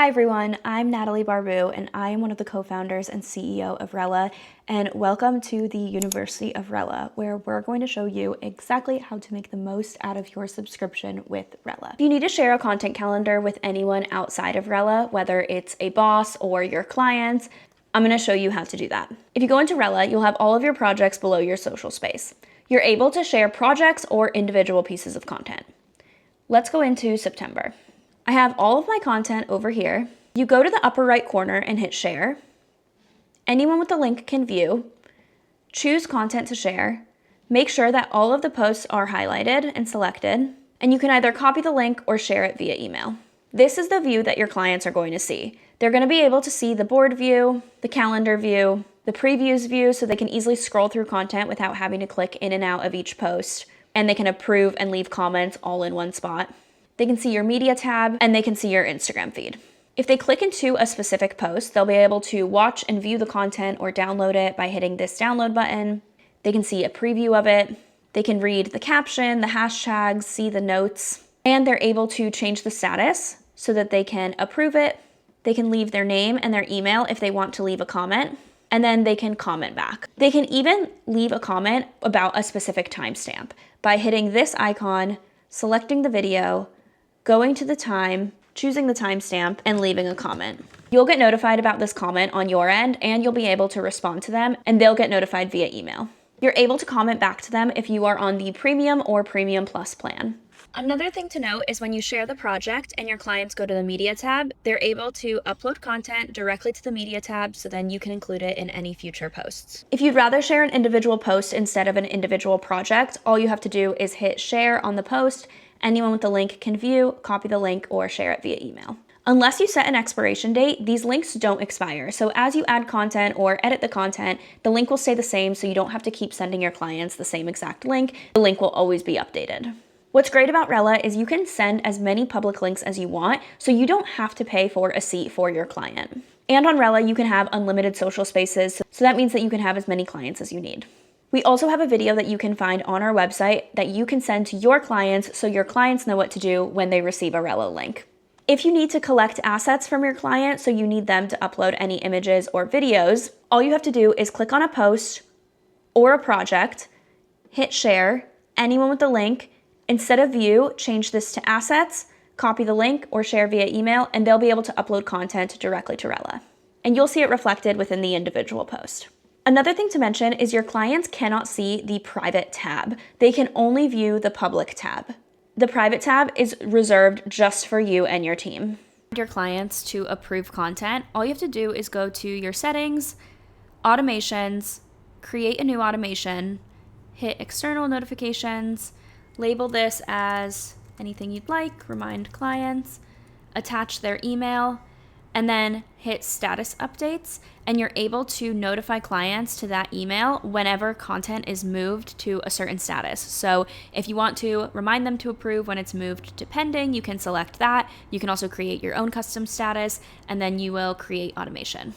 Hi everyone, I'm Natalie Barbu and I am one of the co-founders and CEO of Rella, and welcome to the University of Rella, where we're going to show you exactly how to make the most out of your subscription with Rella. If you need to share a content calendar with anyone outside of Rella, whether it's a boss or your clients, I'm going to show you how to do that. If you go into Rella, you'll have all of your projects below your social space. You're able to share projects or individual pieces of content. Let's go into September. I have all of my content over here. You go to the upper right corner and hit share. Anyone with the link can view. Choose content to share. Make sure that all of the posts are highlighted and selected, and you can either copy the link or share it via email. This is the view that your clients are going to see. They're going to be able to see the board view, the calendar view, the previews view, so they can easily scroll through content without having to click in and out of each post, and they can approve and leave comments all in one spot. They can see your media tab, and they can see your Instagram feed. If they click into a specific post, they'll be able to watch and view the content or download it by hitting this download button. They can see a preview of it. They can read the caption, the hashtags, see the notes, and they're able to change the status so that they can approve it. They can leave their name and their email if they want to leave a comment, and then they can comment back. They can even leave a comment about a specific timestamp by hitting this icon, selecting the video, going to the time, choosing the timestamp, and leaving a comment. You'll get notified about this comment on your end, and you'll be able to respond to them, and they'll get notified via email. You're able to comment back to them if you are on the Premium or Premium Plus plan. Another thing to note is when you share the project and your clients go to the Media tab, they're able to upload content directly to the Media tab, so then you can include it in any future posts. If you'd rather share an individual post instead of an individual project, all you have to do is hit share on the post. Anyone with the link can view, copy the link, or share it via email. Unless you set an expiration date, these links don't expire. So as you add content or edit the content, the link will stay the same, so you don't have to keep sending your clients the same exact link. The link will always be updated. What's great about Rella is you can send as many public links as you want, so you don't have to pay for a seat for your client. And on Rella, you can have unlimited social spaces, so that means that you can have as many clients as you need. We also have a video that you can find on our website that you can send to your clients so your clients know what to do when they receive a Rella link. If you need to collect assets from your client, so you need them to upload any images or videos, all you have to do is click on a post or a project, hit share, anyone with the link. Instead of view, change this to assets, copy the link, or share via email, and they'll be able to upload content directly to Rella. And you'll see it reflected within the individual post. Another thing to mention is your clients cannot see the private tab. They can only view the public tab. The private tab is reserved just for you and your team. Your clients to approve content, all you have to do is go to your settings, automations, create a new automation, hit external notifications, label this as anything you'd like, remind clients, attach their email, and then hit status updates, and you're able to notify clients to that email whenever content is moved to a certain status. So if you want to remind them to approve when it's moved to pending, you can select that. You can also create your own custom status, and then you will create automation.